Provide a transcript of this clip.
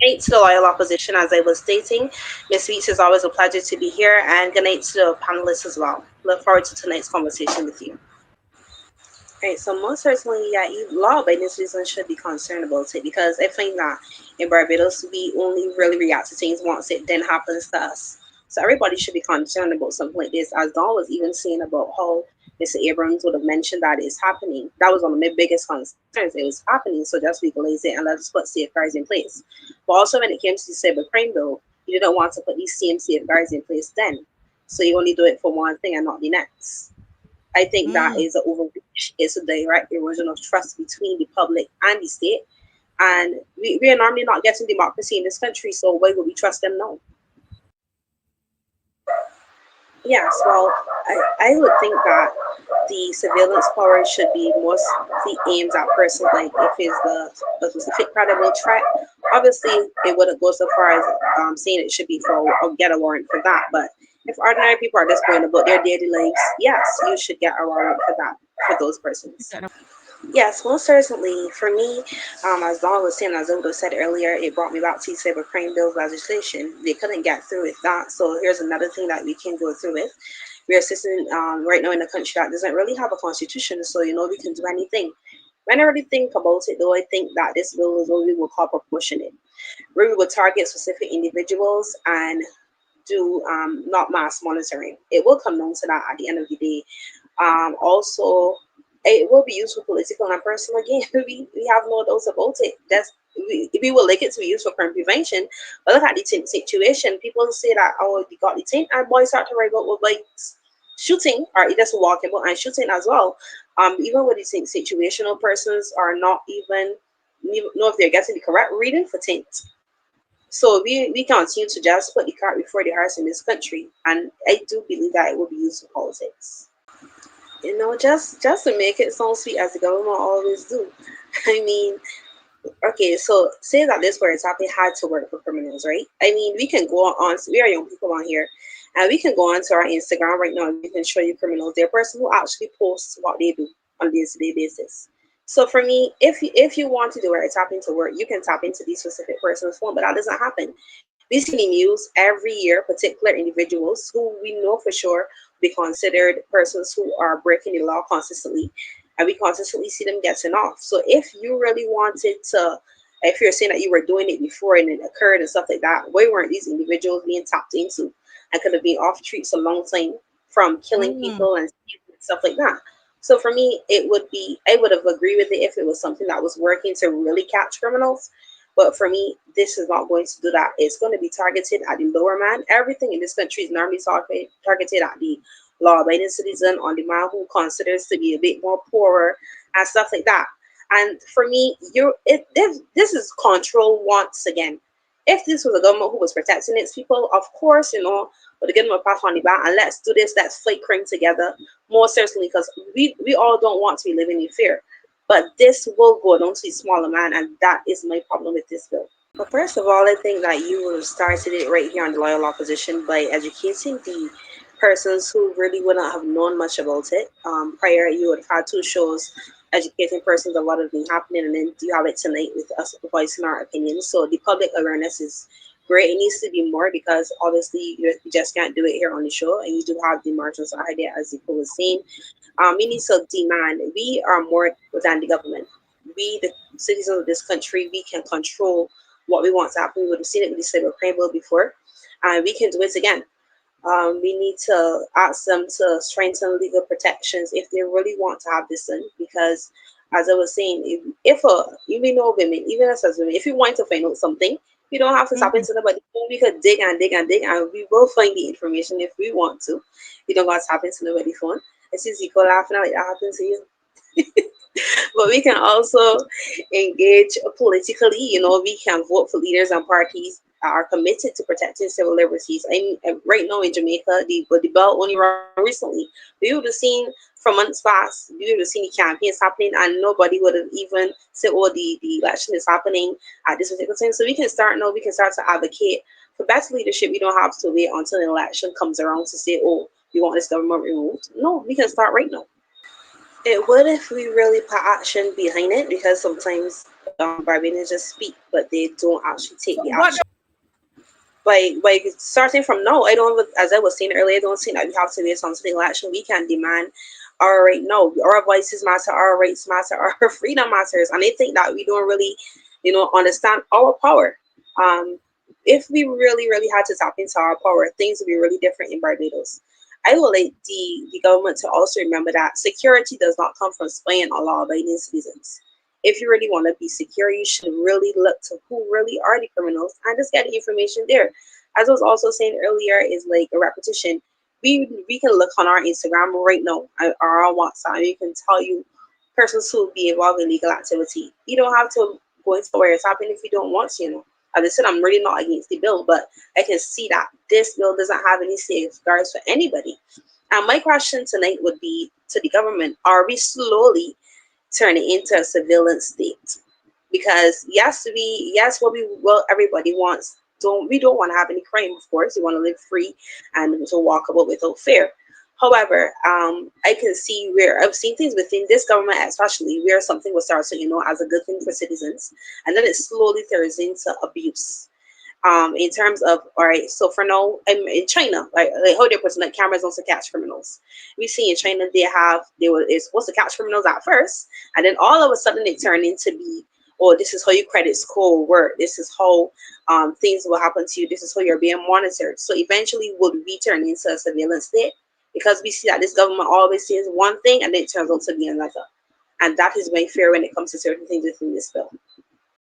Night to the loyal opposition, as I was stating. Miss Weeks, is always a pleasure to be here, and good night to the panelists as well. Look forward to tonight's conversation with you. Right, so most certainly, yeah, law abiding citizens should be concerned about it because I find that in Barbados we only really react to things once it then happens to us. So everybody should be concerned about something like this. As Don was even saying about how Mr. Abrams would have mentioned that it's happening. That was one of my biggest concerns. It was happening, so just legalize it and let us put safeguards in place. But also when it came to the cybercrime bill, you didn't want to put these same safeguards in place then. So you only do it for one thing and not the next. I think that Mm. is an overreach. It's a direct erosion of trust between the public and the state. And we are normally not getting democracy in this country, so why would we trust them now? Yes, well, I would think that the surveillance power should be mostly aimed at persons like if it's the specific credible threat. Obviously, it wouldn't go so far as saying it should be for or get a warrant for that. But if ordinary people are just going about their daily lives, yes, you should get a warrant for that for those persons. Yes, most certainly. For me, as Dawn was saying, as Odo said earlier, it brought me back to cybercrime bill legislation. They couldn't get through with that. So here's another thing that we can go through with. We are sitting right now in a country that doesn't really have a constitution, so we can do anything. When I really think about it, though, I think that this bill is what we will call proportionate, where we will target specific individuals and do not mass monitoring. It will come down to that at the end of the day. Also, it will be used for political and personal gain. We have no doubts about it. We will like it to be used for crime prevention. But look at the tent situation. People say that, oh, they got the tent, and boys start to worry about what like shooting or just walking about and shooting as well. Even with the tent situational persons are not even know if they're getting the correct reading for tent. So we continue to just put the cart before the horse in this country, and I do believe that it will be used for politics. Just to make it sound sweet as the government always do. I mean, okay, so say that this were exactly had to work for criminals, right? I mean, we can go on. We are young people on here, and we can go onto our Instagram right now, and we can show you criminals. They're person who actually posts what they do on a day-to-day basis. So for me, if you want to do it, tap into work, you can tap into these specific person's phone, but that doesn't happen. We see in the news every year particular individuals who we know for sure be considered persons who are breaking the law consistently, and we consistently see them getting off. So if you really wanted to, if you're saying that you were doing it before and it occurred and stuff like that, why weren't these individuals being tapped into and could have been off streets a long time from killing Mm. people and stuff like that? So for me, it would be I would have agreed with it if it was something that was working to really catch criminals. But for me, this is not going to do that. It's going to be targeted at the lower man. Everything in this country is normally targeted at the law-abiding citizen, on the man who considers to be a bit more poorer and stuff like that. And for me, this is control once again. If this was a government who was protecting its people, of course, would give them a pat on the back and let's do this, let's fight crime together. More certainly, because we all don't want to be living in fear. But this will go down to the smaller man, and that is my problem with this bill. Well, first of all, I think that you would have started it right here on the loyal opposition by educating the persons who really wouldn't have known much about it. Prior, you would have had two shows educating persons of what has been happening, and then you have it tonight with us voicing our opinions. So the public awareness is great. It needs to be more because obviously you just can't do it here on the show, and you do have the margins of idea, as Zico was saying. We need to demand. We are more than the government. We, the citizens of this country, we can control what we want to happen. We would have seen it with the cybercrime bill before, and we can do it again. We need to ask them to strengthen legal protections if they really want to have this done. Because, as I was saying, if know women, even us as women, if you want to find out something, you don't have to tap Mm. into nobody. We could dig and dig and dig, and we will find the information if we want to. You don't got to tap into nobody's phone. I see Zico laughing out like that happened to you. But we can also engage politically. We can vote for leaders and parties that are committed to protecting civil liberties. I mean, right now in Jamaica, the bill only ran recently. We would have seen for months past, we would have seen the campaigns happening, and nobody would have even said, "Oh, the election is happening at this particular time." So we can start now. We can start to advocate for better leadership. We don't have to wait until an election comes around to say, "Oh, we want this government removed." No, we can start right now. It would if we really put action behind it, because sometimes Barbadians just speak, but they don't actually take So the what? action. By starting from now, I don't, as I was saying earlier, I don't think that we have to wait until election. We can demand our right now. Our voices matter, our rights matter, our freedom matters, and I think that we don't really, understand our power. Um, if we really, really had to tap into our power, things would be really different in Barbados. I would like the government to also remember that security does not come from spying on law-abiding citizens. If you really want to be secure, you should really look to who really are the criminals and just get the information there. As I was also saying earlier, is like a repetition. We can look on our Instagram right now or on WhatsApp. You can tell you persons who will be involved in legal activity. You don't have to go into where it's happening if you don't want to. As I said, I'm really not against the bill, but I can see that this bill doesn't have any safeguards for anybody. And my question tonight would be to the government: are we slowly turn it into a surveillance state? Because what we well everybody wants, don't want to have any crime. Of course, we want to live free and to walk about without fear. However, I can see where I've seen things within this government, especially where something was started, as a good thing for citizens, and then it slowly turns into abuse. In terms of, all right, so for now, in China, like how they're putting like cameras on to catch criminals. We see in China they were it's supposed to catch criminals at first, and then all of a sudden it turned into be, oh, this is how your credit score work. This is how things will happen to you. This is how you're being monitored. So eventually, would we turn into a surveillance state? Because we see that this government always says one thing and then it turns out to be another, and that is my fear when it comes to certain things within this bill.